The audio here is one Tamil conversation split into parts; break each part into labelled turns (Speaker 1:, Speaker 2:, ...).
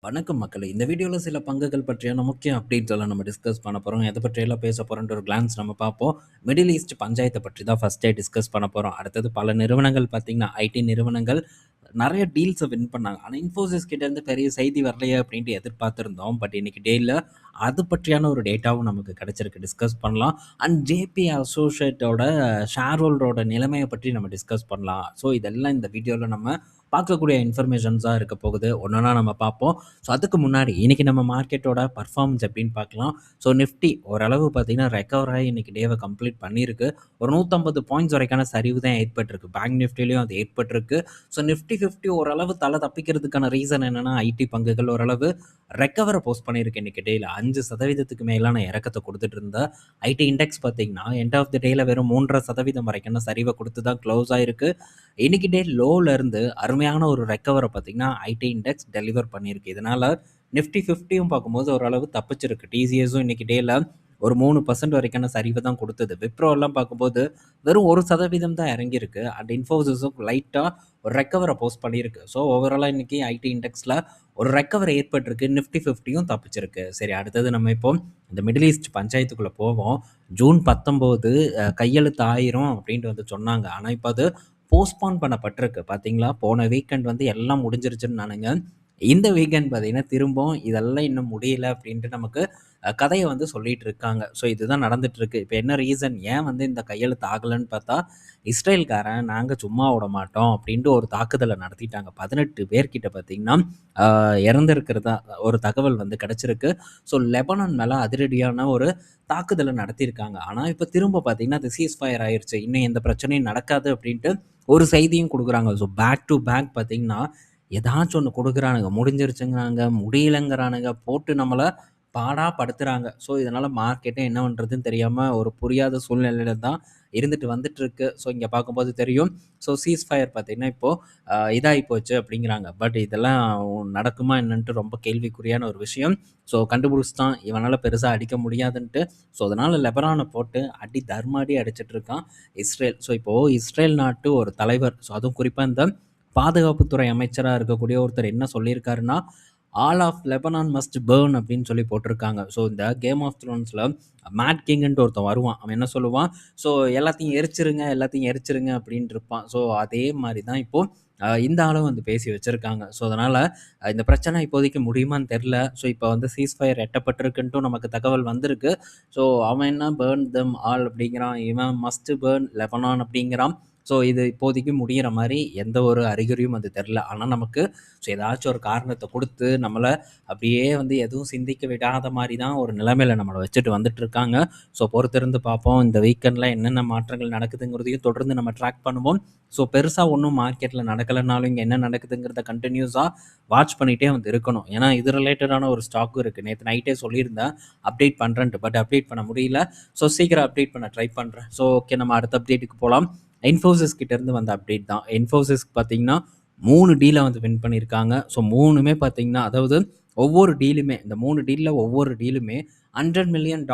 Speaker 1: வணக்கம் மக்களே! இந்த வீடியோல சில பங்குகள் பற்றியான முக்கிய அப்டேட்ஸ் எல்லாம் நம்ம டிஸ்கஸ் பண்ண போறோம். எத பற்றியெல்லாம் பேச போறோம்ன்ற ஒரு கிளான்ஸ் நம்ம பார்ப்போம். மிடில் ஈஸ்ட் பஞ்சாயத்த பற்றி தான் ஃபர்ஸ்ட்டே டிஸ்கஸ் பண்ண போறோம். அடுத்தது பல நிறுவனங்கள் பார்த்தீங்கன்னா, ஐடி நிறுவனங்கள் நெறைய டீல்ஸ வின் பண்ணாங்க. ஆனா, இன்ஃபோசிஸ் கிட்ட இருந்து பெரிய செய்தி வரலையே அப்டின்ட்டு எதிர்பார்த்திருந்தோம். பட் இன்னைக்கு டேல அது பற்றியான ஒரு டேட்டாவும் நமக்கு கிடைச்சிருக்கு. டிஸ்கஸ் பண்ணலாம். அண்ட் ஜேபி அசோசியேட்டோட ஷேர் ஹோல்டரோட நிலைமைய பற்றி நம்ம டிஸ்கஸ் பண்ணலாம். ஸோ, இதெல்லாம் இந்த வீடியோல நம்ம பார்க்கக்கூடிய இன்ஃபர்மேஷன்ஸா இருக்க போகுது. ஒன்னொன்னா நம்ம பார்ப்போம். ஸோ அதுக்கு முன்னாடி இன்னைக்கு நம்ம மார்க்கெட்டோட பர்ஃபார்மன்ஸ் எப்படின்னு பார்க்கலாம். ஸோ நிஃப்டி ஓரளவு பார்த்தீங்கன்னா ரெக்கவர் ஆகி இன்னைக்கு டேவை கம்ப்ளீட் பண்ணியிருக்கு. ஒரு 150 பாயிண்ட்ஸ் வரைக்கான சரிவு தான் ஏற்பட்டிருக்கு. பேங்க் நிஃப்டிலையும் அது ஏற்பட்டிருக்கு. ஸோ நிஃப்டி 50 ஓரளவு தலை தப்பிக்கிறதுக்கான ரீசன் என்னன்னா, ஐடி பங்குகள் ஓரளவு ரெக்கவரை போஸ்ட் பண்ணியிருக்கு இன்னைக்கு டேல. 5% மேலான இறக்கத்தை கொடுத்துட்டு இருந்த ஐடி இண்டெக்ஸ் பார்த்தீங்கன்னா, எண்ட் ஆஃப் த டேல வெறும் 3.5% வரைக்கான சரிவை கொடுத்து தான் க்ளோஸ் ஆயிருக்கு. இன்னைக்கு டே லோல இருந்து அருமையான ஒரு ரெக்கவரை பார்த்தீங்கன்னா, ஐடி இண்டெக்ஸ் டெலிவர் பண்ணியிருக்கு. இதனால நிஃப்டி 50யும் பார்க்கும்போது ஓரளவு தப்பிச்சிருக்கு. டிசிஎஸும் இன்னைக்கு டேல ஒரு 3% வரைக்கான சரிவு தான் கொடுத்தது. விப்ரோ எல்லாம் பார்க்கும்போது வெறும் 1% தான் இறங்கியிருக்கு. அண்ட் இன்ஃபோசிஸும் லைட்டாக ஒரு ரெக்கவரை போஸ்ட் பண்ணியிருக்கு. ஸோ ஓவராலாக இன்னைக்கு ஐடி இண்டெக்ஸில் ஒரு ரெக்கவர் ஏற்பட்டிருக்கு. நிஃப்டி 50யும் தப்பிச்சிருக்கு. சரி, அடுத்தது நம்ம இப்போ இந்த மிடில் ஈஸ்ட் பஞ்சாயத்துக்குள்ளே போவோம். ஜூன் 19 கையெழுத்து ஆயிரும் அப்படின்ட்டு வந்து சொன்னாங்க. ஆனால் இப்போ அது போஸ்ட்பான் பண்ணப்பட்டிருக்கு. பார்த்தீங்களா, போன வீக்கெண்ட் வந்து எல்லாம் முடிஞ்சிருச்சுன்னு நானுங்க. இந்த வீக்கெண்ட் பார்த்தீங்கன்னா, திரும்பவும் இதெல்லாம் இன்னும் முடியல அப்படின்ட்டு நமக்கு கதைய வந்து சொல்லிட்டு இருக்காங்க. ஸோ இதுதான் நடந்துட்டு இருக்கு. இப்போ என்ன ரீசன் ஏன் வந்து இந்த கையெழுத்து ஆகலன்னு பார்த்தா, இஸ்ரேல்காரன் நாங்க சும்மா விட மாட்டோம் அப்படின்ட்டு ஒரு தாக்குதல நடத்திட்டாங்க. 18 பேர்கிட்ட பார்த்தீங்கன்னா, இறந்திருக்கிறதா ஒரு தகவல் வந்து கிடைச்சிருக்கு. ஸோ லெபனான் மேல அதிரடியான ஒரு தாக்குதல நடத்தியிருக்காங்க. ஆனா இப்ப திரும்ப பார்த்தீங்கன்னா, அது சீஸ் ஃபயர் ஆயிருச்சு. இன்னும் எந்த பிரச்சனையும் நடக்காது அப்படின்ட்டு ஒரு செய்தியும் குடுக்குறாங்க. ஸோ பேக் டு பேக் பார்த்தீங்கன்னா, ஏதாச்சும் ஒண்ணு குடுக்குறானுங்க. முடிஞ்சிருச்சுங்கிறாங்க, முடியலங்கிறானுங்க, போட்டு நம்மள பாடா படுத்துறாங்க. ஸோ இதனால மார்க்கெட்டே என்ன பண்றதுன்னு தெரியாம ஒரு புரியாத சூழ்நிலையில தான் இருந்துட்டு வந்துட்டுருக்கு. ஸோ இங்க பார்க்கும்போது தெரியும். ஸோ சீஸ் ஃபயர் பார்த்தீங்கன்னா, இப்போ இதாகி போச்சு அப்படிங்கிறாங்க. பட் இதெல்லாம் நடக்குமா என்னன்ட்டு ரொம்ப கேள்விக்குறியான ஒரு விஷயம். ஸோ கண்டுபிடிச்சுட்டான், இவனால பெருசா அடிக்க முடியாதுன்ட்டு. ஸோ அதனால லெபனான போட்டு அடி தர்ம அடிச்சிட்டு இருக்கான் இஸ்ரேல். ஸோ இப்போ இஸ்ரேல் நாட்டு ஒரு தலைவர், ஸோ அதுவும் குறிப்பா இந்த பாதுகாப்புத்துறை அமைச்சரா இருக்கக்கூடிய ஒருத்தர் என்ன சொல்லியிருக்காருன்னா, all of Lebanon must burn அப்படின்னு சொல்லி போட்டிருக்காங்க. ஸோ இந்த கேம் ஆஃப் த்ரோன்ஸில் மேட் கிங்ன்ட்டு ஒருத்தன் வருவான். அவன் என்ன சொல்லுவான், ஸோ எல்லாத்தையும் எரிச்சிருங்க, எல்லாத்தையும் எரிச்சிருங்க அப்படின்ட்டு இருப்பான். ஸோ அதே மாதிரி தான் இப்போ இந்த ஆளும் வந்து பேசி வச்சிருக்காங்க. ஸோ அதனால் இந்த பிரச்சனை இப்போதைக்கு முடியுமான்னு தெரில. ஸோ இப்போ வந்து சீஸ் ஃபயர் எட்டப்பட்டிருக்குன்ட்டும் நமக்கு தகவல் வந்திருக்கு. ஸோ அவன் என்ன பர்ன் தெம் ஆல் அப்படிங்கிறான், இவன் மஸ்ட் பர்ன் லெபனான் அப்படிங்கிறான். ஸோ இது இப்போதைக்கு முடியிற மாதிரி எந்த ஒரு அறிகுறியும் அது தெரில. ஆனால் நமக்கு ஸோ ஏதாச்சும் ஒரு காரணத்தை கொடுத்து நம்மளை அப்படியே வந்து எதுவும் சிந்திக்க விடாத மாதிரி தான் ஒரு நிலைமையில நம்மளை வச்சுட்டு வந்துட்டு இருக்காங்க. ஸோ பொறுத்திருந்து பார்ப்போம். இந்த வீக்கெண்டில் என்னென்ன மாற்றங்கள் நடக்குதுங்கிறதையும் தொடர்ந்து நம்ம ட்ராக் பண்ணுவோம். ஸோ பெருசாக ஒன்றும் மார்க்கெட்டில் நடக்கலைனாலும் இங்கே என்ன நடக்குதுங்கிறத கண்டினியூஸாக வாட்ச் பண்ணிகிட்டே வந்து இருக்கணும். ஏன்னா இது ரிலேட்டடான ஒரு ஸ்டாக்கும் இருக்குது. நேற்று நைட்டே சொல்லியிருந்தேன் அப்டேட் பண்ணுறேன்ட்டு, பட் அப்டேட் பண்ண முடியல. ஸோ சீக்கிரம் அப்டேட் பண்ண ட்ரை பண்ணுறேன். ஸோ ஓகே, நம்ம அடுத்த அப்டேட்டுக்கு போகலாம். இன்ஃபோசிஸ் கிட்டேருந்து வந்த அப்டேட் தான். இன்ஃபோசிஸ்க்கு பார்த்தீங்கன்னா 3 டீலை வந்து வின் பண்ணியிருக்காங்க. ஸோ 3மே பார்த்தீங்கன்னா, அதாவது ஒவ்வொரு டீலுமே இந்த 3 டீல்ல ஒவ்வொரு டீலுமே $100 மில்லியன்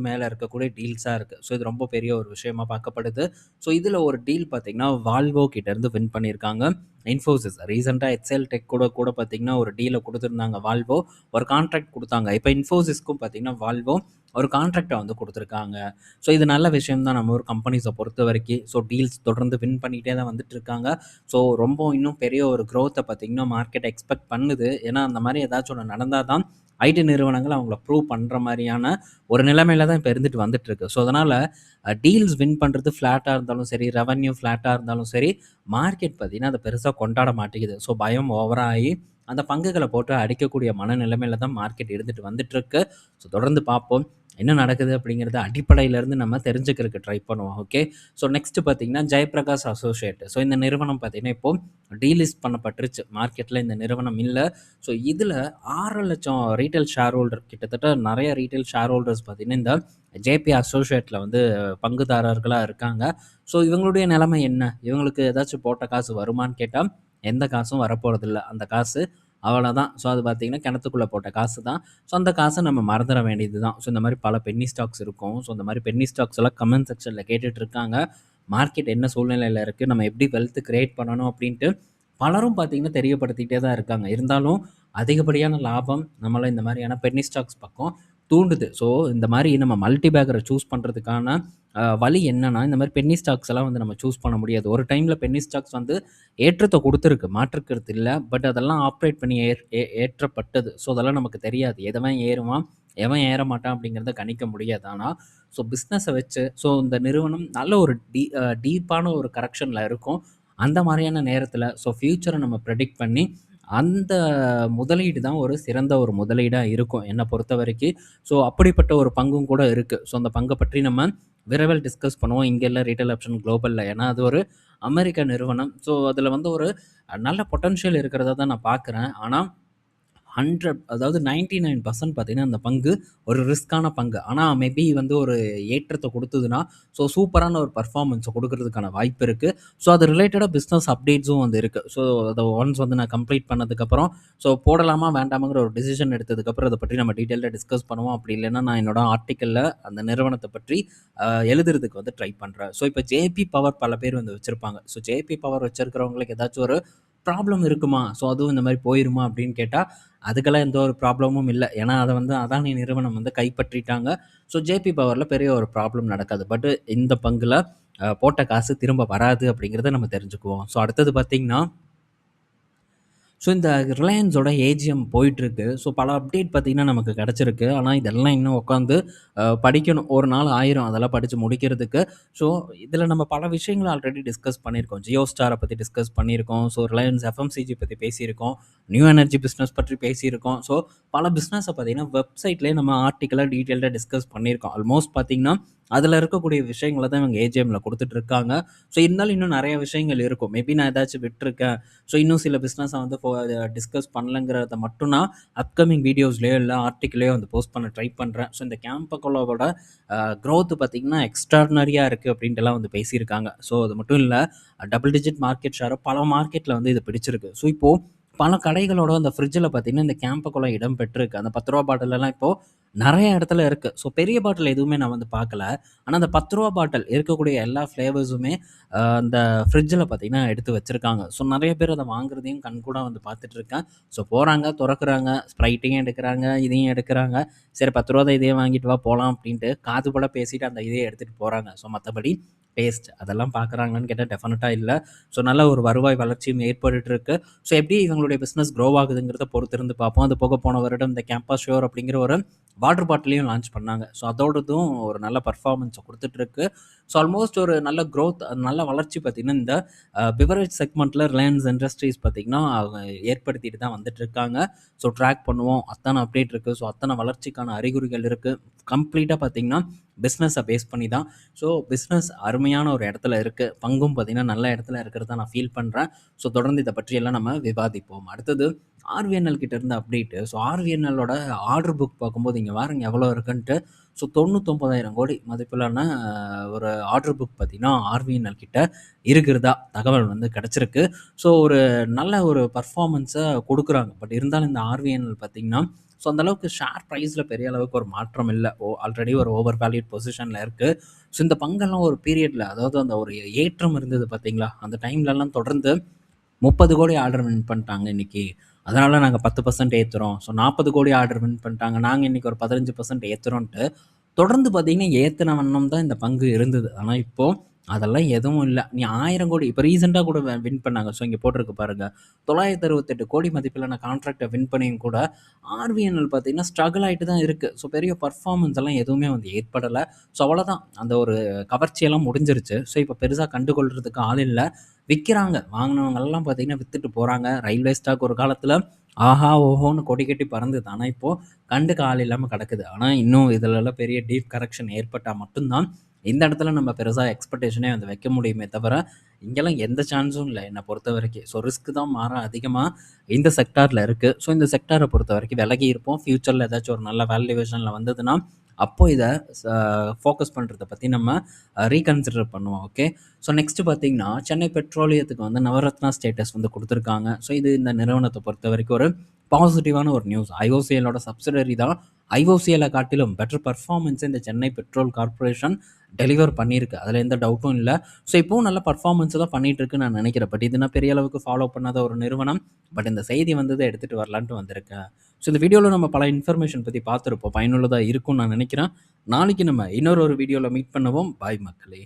Speaker 1: மேலே இருக்கக்கூடிய டீல்ஸாக இருக்குது. ஸோ இது ரொம்ப பெரிய ஒரு விஷயமா பார்க்கப்படுது. ஸோ இதில் ஒரு டீல் பார்த்தீங்கன்னா, வால்வோ கிட்டேருந்து வின் பண்ணியிருக்காங்க இன்ஃபோசிஸ். ரீசெண்டாக எக்ஸெல் டெக் கூட கூட பார்த்தீங்கன்னா ஒரு டீலை கொடுத்துருந்தாங்க. வால்வோ ஒரு கான்ட்ராக்ட் கொடுத்தாங்க. இப்போ இன்ஃபோசிஸ்க்கும் பார்த்தீங்கன்னா வால்வோ ஒரு கான்ட்ராக்டை வந்து கொடுத்துருக்காங்க. ஸோ இது நல்ல விஷயம் தான் நம்ம ஒரு கம்பெனிஸை பொறுத்த வரைக்கும். ஸோ டீல்ஸ் தொடர்ந்து வின் பண்ணிகிட்டே தான் வந்துட்டு இருக்காங்க. ஸோ ரொம்ப இன்னும் பெரிய ஒரு க்ரோத்தை பார்த்திங்கன்னா மார்க்கெட் எக்ஸ்பெக்ட் பண்ணுது. ஏன்னா அந்த மாதிரி ஏதாச்சும் ஒன்று நடந்தால் தான் ஐடி நிறுவனங்கள் அவங்கள ப்ரூவ் பண்ணுற மாதிரியான ஒரு நிலைமையில தான் இப்போ இருந்துட்டு வந்துட்டுருக்கு. ஸோ அதனால் டீல்ஸ் வின் பண்ணுறது ஃப்ளாட்டாக இருந்தாலும் சரி, ரெவன்யூ ஃப்ளாட்டாக இருந்தாலும் சரி, மார்க்கெட் பார்த்திங்கன்னா அதை பெருசாக கொண்டாட மாட்டேங்குது. ஸோ பயம் ஓவராகி அந்த பங்குகளை போட்டு அடிக்கக்கூடிய மனநிலைமையில தான் மார்க்கெட் இருந்துட்டு வந்துட்டுருக்கு. ஸோ தொடர்ந்து பார்ப்போம் என்ன நடக்குது அப்படிங்கிறத அடிப்படையிலேருந்து நம்ம தெரிஞ்சுக்கிறதுக்கு ட்ரை பண்ணுவோம். ஓகே, ஸோ நெக்ஸ்ட்டு பார்த்தீங்கன்னா ஜெயபிரகாஷ் அசோசியேட். ஸோ இந்த நிறுவனம் பார்த்தீங்கன்னா இப்போது டீலிஸ்ட் பண்ணப்பட்டுருச்சு. மார்க்கெட்டில் இந்த நிறுவனம் இல்லை. ஸோ இதில் 6,00,000 ரீட்டைல் ஷேர் ஹோல்டர், கிட்டத்தட்ட நிறைய ரீட்டைல் ஷேர் ஹோல்டர்ஸ் பார்த்தீங்கன்னா இந்த ஜேபி அசோசியேட்டில் வந்து பங்குதாரர்களாக இருக்காங்க. ஸோ இவங்களுடைய நிலைமை என்ன, இவங்களுக்கு ஏதாச்சும் போட்ட காசு வருமானு கேட்டால் எந்த காசும் வரப்போகிறதில்ல. அந்த காசு அவ்வளோதான். ஸோ அது பார்த்தீங்கன்னா கிணத்துக்குள்ளே போட்ட காசு தான். ஸோ அந்த காசை நம்ம மறந்துட வேண்டியது தான். ஸோ இந்த மாதிரி பல பென்னி ஸ்டாக்ஸ் இருக்கும். ஸோ இந்த மாதிரி பென்னி ஸ்டாக்ஸ் எல்லாம் கமெண்ட் செக்ஷனில் கேட்டுட்டு இருக்காங்க. மார்க்கெட் என்ன சூழ்நிலையில் இருக்குது, நம்ம எப்படி வெல்த் கிரியேட் பண்ணணும் அப்படின்ட்டு பலரும் பார்த்தீங்கன்னா தெரியப்படுத்திகிட்டே தான் இருக்காங்க. இருந்தாலும் அதிகப்படியான லாபம் நம்மள இந்த மாதிரியான பென்னி ஸ்டாக்ஸ் பக்கம் தூண்டுது. ஸோ இந்த மாதிரி நம்ம மல்டி பேக்கரை சூஸ் பண்ணுறதுக்கான வழி என்னன்னா, இந்த மாதிரி பென்னி ஸ்டாக்ஸ் எல்லாம் வந்து நம்ம சூஸ் பண்ண முடியாது. ஒரு டைமில் பென்னி ஸ்டாக்ஸ் வந்து ஏற்றத்தை கொடுத்துருக்கு, மாற்றுக்கிறது இல்லை. பட் அதெல்லாம் ஆப்ரேட் பண்ணி ஏற்றப்பட்டது. ஸோ அதெல்லாம் நமக்கு தெரியாது. எதவன் ஏறுவான், எவன் ஏற மாட்டான் அப்படிங்கிறத கணிக்க முடியாது. ஆனால் ஸோ பிஸ்னஸை வச்சு ஸோ இந்த நிறுவனம் நல்ல ஒரு டீப்பான ஒரு கரெக்ஷனில் இருக்கும். அந்த மாதிரியான நேரத்தில் ஸோ ஃப்யூச்சரை நம்ம ப்ரெடிக்ட் பண்ணி அந்த முதலீடு தான் ஒரு சிறந்த ஒரு முதலீடாக இருக்கும் என்னை பொறுத்த வரைக்கும். ஸோ அப்படிப்பட்ட ஒரு பங்கும் கூட இருக்குது. ஸோ அந்த பங்கை பற்றி நம்ம விரைவில் டிஸ்கஸ் பண்ணுவோம். இங்கே இல்லை ரீட்டைல் ஆப்ஷன் குளோபலில். ஏன்னா அது ஒரு அமெரிக்க நிறுவனம். ஸோ அதில் வந்து ஒரு நல்ல பொட்டன்ஷியல் இருக்கிறதா தான் நான் பார்க்குறேன். ஆனால் 100 அதாவது 99% பார்த்தீங்கன்னா அந்த பங்கு ஒரு ரிஸ்க்கான பங்கு. ஆனால் மேபி வந்து ஒரு ஏற்றத்தை கொடுத்ததுன்னா ஸோ சூப்பரான ஒரு பர்ஃபார்மன்ஸை கொடுக்கறதுக்கான வாய்ப்பு இருக்குது. ஸோ அது ரிலேட்டடாக பிஸ்னஸ் அப்டேட்ஸும் வந்து இருக்குது. ஸோ அதை ஒன்ஸ் வந்து நான் கம்ப்ளீட் பண்ணதுக்கப்புறம் ஸோ போடலாமா வேண்டாமாங்கிற ஒரு டிசிஷன் எடுத்ததுக்கப்புறம் அதை பற்றி நம்ம டீட்டெயிலாக டிஸ்கஸ் பண்ணுவோம். அப்படி இல்லைன்னா நான் என்னோட ஆர்டிக்கலில் அந்த நிறுவனத்தை பற்றி எழுதுறதுக்கு வந்து ட்ரை பண்ணுறேன். ஸோ இப்போ ஜேபி பவர் பல பேர் வந்து வச்சுருப்பாங்க. ஸோ ஜேபி பவர் வச்சுருக்கிறவங்களுக்கு ஏதாச்சும் ஒரு ப்ராப்ளம் இருக்குமா, ஸோ அதுவும் இந்த மாதிரி போயிருமா அப்படின்னு கேட்டால் அதுக்கெல்லாம் எந்த ஒரு ப்ராப்ளமும் இல்லை. ஏன்னா அதை வந்து அதானி நிறுவனம் வந்து கைப்பற்றிட்டாங்க. ஸோ ஜேபி பவரில் பெரிய ஒரு ப்ராப்ளம் நடக்காது. பட் இந்த பங்கில் போட்ட காசு திரும்ப வராது அப்படிங்கிறத நம்ம தெரிஞ்சுக்குவோம். ஸோ அடுத்தது பார்த்திங்கன்னா ஸோ இந்த ரிலையன்ஸோட ஏஜிஎம் போயிட்டுருக்கு. ஸோ பல அப்டேட் பார்த்திங்கன்னா நமக்கு கிடச்சிருக்கு. ஆனால் இதெல்லாம் இன்னும் உட்காந்து படிக்கணும். ஒரு நாள் ஆயிரும் அதெல்லாம் படித்து முடிக்கிறதுக்கு. ஸோ இதில் நம்ம பல விஷயங்களை ஆல்ரெடி டிஸ்கஸ் பண்ணியிருக்கோம். ஜியோ ஸ்டாரை பற்றி டிஸ்கஸ் பண்ணியிருக்கோம். ஸோ ரிலையன்ஸ் எஃப்எம்சிஜி பற்றி பேசியிருக்கோம். நியூ எனர்ஜி பிஸ்னஸ் பற்றி பேசியிருக்கோம். ஸோ பல பிஸ்னஸை பார்த்திங்கன்னா வெப்சைட்லேயே நம்ம ஆர்டிக்கலாக டீட்டெயில்டாக டிஸ்கஸ் பண்ணியிருக்கோம். ஆல்மோஸ்ட் பார்த்திங்கன்னா அதில் இருக்கக்கூடிய விஷயங்களை தான் இவங்க ஏஜிஎம்மில் கொடுத்துட்ருக்காங்க. ஸோ இருந்தாலும் இன்னும் நிறைய விஷயங்கள் இருக்கும். மேபி நான் ஏதாச்சும் விட்டுருக்கேன். ஸோ இன்னும் சில பிஸ்னஸை வந்து டிஸ்கஸ் பண்ணலங்கிறத மட்டும் நான் அப்கமிங் வீடியோஸ்லேயோ இல்லை ஆர்டிக்கலையோ வந்து போஸ்ட் பண்ண ட்ரை பண்ணுறேன். ஸோ இந்த கேம்பகோலோட க்ரோத் பார்த்திங்கன்னா எக்ஸ்ட்ராடினரியாக இருக்குது அப்படின்ட்டுலாம் வந்து பேசியிருக்காங்க. ஸோ அது மட்டும் இல்லை, டபுள் டிஜிட் மார்க்கெட் ஷேரை பல மார்க்கெட்டில் வந்து இது பிடிச்சிருக்கு. ஸோ இப்போது பல கடைகளோட அந்த ஃப்ரிட்ஜில் பார்த்திங்கன்னா இந்த கேம்பகோலா இடம் பெற்றிருக்கு. அந்த 10 ரூபா பாட்டிலெல்லாம் இப்போது நிறைய இடத்துல இருக்குது. ஸோ பெரிய பாட்டில் எதுவுமே நான் வந்து பார்க்கல. ஆனால் அந்த 10 ரூபா பாட்டில் இருக்கக்கூடிய எல்லா ஃப்ளேவர்ஸுமே அந்த ஃப்ரிட்ஜில் பார்த்திங்கன்னா எடுத்து வச்சுருக்காங்க. ஸோ நிறைய பேர் அதை வாங்குறதையும் கண்கூட வந்து பார்த்துட்ருக்கேன். ஸோ போகிறாங்க, திறக்கிறாங்க, ஸ்ப்ரைட்டையும் எடுக்கிறாங்க, இதையும் எடுக்கிறாங்க. சரி 10 ரூபா தான் இதையே வாங்கிட்டு வா போகலாம் அப்படின்ட்டு காது போல பேசிட்டு அந்த இதையே எடுத்துகிட்டு போகிறாங்க. ஸோ மற்றபடி டேஸ்ட் அதெல்லாம் பார்க்குறாங்கன்னு கேட்டால் டெஃபினட்டாக இல்லை. ஸோ நல்ல ஒரு வருவாய் வளர்ச்சியும் ஏற்பட்டுருக்கு. ஸோ எப்படி இவங்களுடைய பிஸ்னஸ் க்ரோ ஆகுதுங்கிறத பொறுத்திருந்து பார்ப்போம். அது போக போன வருடம் இந்த கேம்பஸ் ஷோர் அப்படிங்கிற ஒரு வாட்டர் பாட்டிலையும் லான்ச் பண்ணாங்க. ஸோ அதோடதும் ஒரு நல்ல பர்ஃபார்மன்ஸை கொடுத்துட்ருக்கு. ஸோ ஆல்மோஸ்ட் ஒரு நல்ல க்ரோத், நல்ல வளர்ச்சி பார்த்திங்கன்னா இந்த பிவரேஜ் செக்மெண்ட்டில் ரிலையன்ஸ் இண்டஸ்ட்ரீஸ் பார்த்திங்கன்னா அவங்க ஏற்படுத்திட்டு தான் வந்துட்டுருக்காங்க. ஸோ ட்ராக் பண்ணுவோம். அத்தனை அப்டேட் இருக்குது. ஸோ அத்தனை வளர்ச்சிக்கான அறிகுறிகள் இருக்குது. கம்ப்ளீட்டாக பார்த்திங்கன்னா பிஸ்னஸை பேஸ் பண்ணி தான். ஸோ பிஸ்னஸ் அருமையான ஒரு இடத்துல இருக்குது. பங்கும் பார்த்திங்கன்னா நல்ல இடத்துல இருக்கிறதா நான் ஃபீல் பண்ணுறேன். ஸோ தொடர்ந்து இதை பற்றியெல்லாம் நம்ம விவாதிப்போம். அடுத்தது ஆர்விஎன்எல் கிட்ட இருந்த அப்டேட்டு. ஸோ ஆர்விஎன்எல்லோட ஆர்டர் புக் பார்க்கும்போது இங்கே பாருங்க எவ்வளோ இருக்குன்ட்டு. ஸோ 99,000 கோடி மதிப்பிலான ஒரு ஆர்டர் புக் பார்த்திங்கன்னா ஆர்விஎன்எல் கிட்ட இருக்கிறதா தகவல் வந்து கிடச்சிருக்கு. ஸோ ஒரு நல்ல ஒரு பர்ஃபார்மன்ஸை கொடுக்குறாங்க. பட் இருந்தாலும் இந்த ஆர்விஎன்எல் பார்த்திங்கன்னா ஸோ அந்தளவுக்கு ஷேர் ப்ரைஸில் பெரிய அளவுக்கு ஒரு மாற்றம் இல்லை. ஆல்ரெடி ஒரு ஓவர் வேல்யூட் பொசிஷனில் இருக்குது. ஸோ இந்த பங்கெல்லாம் ஒரு பீரியடில், அதாவது அந்த ஒரு ஏற்றம் இருந்தது பார்த்திங்களா, அந்த டைம்லலாம் தொடர்ந்து 30 கோடி ஆர்டர் வின் பண்ணிட்டாங்க இன்றைக்கி. அதனால் நாங்கள் 10% ஏற்றுறோம். ஸோ 40 கோடி ஆர்டர் வின் பண்ணிட்டாங்க, நாங்கள் இன்றைக்கி ஒரு 15% ஏற்றுறோன்ட்டு தொடர்ந்து பார்த்திங்கன்னா ஏற்றின வண்ணம் தான் இந்த பங்கு இருந்தது. ஆனால் இப்போது அதெல்லாம் எதுவும் இல்லை. நீ 1000 கோடி இப்போ ரீசெண்டாக கூட வின் பண்ணாங்க. ஸோ இங்கே போட்டிருக்கு பாருங்கள், 968 கோடி மதிப்பிலான கான்ட்ராக்டை வின் பண்ணியும் கூட ஆர்விஎன்எல் பார்த்திங்கன்னா ஸ்ட்ரகிள் ஆகிட்டு தான் இருக்குது. ஸோ பெரிய பர்ஃபார்மன்ஸ் எல்லாம் எதுவுமே வந்து ஏற்படலை. ஸோ அவ்வளோதான், அந்த ஒரு கவர்ச்சியெல்லாம் முடிஞ்சிருச்சு. ஸோ இப்போ பெருசாக கண்டுகொள்கிறதுக்கு ஆள் இல்லை. விற்கிறாங்க, வாங்கினவங்கெல்லாம் பார்த்திங்கன்னா விற்றுட்டு போகிறாங்க. ரயில்வே ஸ்டாக் ஒரு காலத்தில் ஆஹா ஓஹோன்னு கொடி கட்டி பறந்தது. ஆனால் இப்போது கண்டுக்க ஆள் இல்லாமல் கிடக்குது. ஆனால் இன்னும் இதிலெல்லாம் பெரிய டீப் கரெக்ஷன் ஏற்பட்டால் மட்டும்தான் இந்த இடத்துல நம்ம பெருசாக எக்ஸ்பெக்டேஷனே வந்து வைக்க முடியுமே தவிர இங்கெல்லாம் எந்த சான்ஸும் இல்லை என்னை பொறுத்த வரைக்கும். ஸோ ரிஸ்க் தான் மாற அதிகமாக இந்த செக்டாரில் இருக்குது. ஸோ இந்த செக்டாரை பொறுத்த வரைக்கும் விலகி இருப்போம். ஃப்யூச்சரில் ஏதாச்சும் ஒரு நல்ல வேல்யூவேஷனில் வந்ததுன்னா அப்போது இதை ஃபோக்கஸ் பண்ணுறத பற்றி நம்ம ரீகன்சிடர் பண்ணுவோம். ஓகே. ஸோ நெக்ஸ்ட்டு பார்த்திங்கன்னா சென்னை பெட்ரோலியத்துக்கு வந்து நவரத்னா ஸ்டேட்டஸ் வந்து கொடுத்துருக்காங்க. ஸோ இது இந்த நிறுவனத்தை பொறுத்த வரைக்கும் ஒரு பாசிட்டிவான ஒரு நியூஸ். ஐஓசிஎல்லோட சப்சிடரி தான். ஐஓசிஎல்ல காட்டிலும் பெட்டர் பெர்ஃபார்மன்ஸ் இந்த சென்னை பெட்ரோல் கார்ப்பரேஷன் டெலிவர் பண்ணியிருக்கு. அதில எந்த டவுட்டும் இல்ல. ஸோ இப்பவும் நல்ல பெர்ஃபார்மன்ஸ் தான் பண்ணிட்டு இருக்குன்னு நான் நினைக்கிறேன். பட் இது நான் பெரிய அளவுக்கு ஃபாலோ பண்ணாத ஒரு நிறுவனம். பட் இந்த செய்தி வந்தத எடுத்துட்டு வரலான்ட்டு வந்திருக்கேன். ஸோ இந்த வீடியோல நம்ம பல இன்ஃபர்மேஷன் பத்தி பார்த்திருப்போம். பயனுள்ளதா இருக்கும்னு நான் நினைக்கிறேன். நாளைக்கு நம்ம இன்னொரு வீடியோல மீட் பண்ணுவோம். பாய் மக்களே.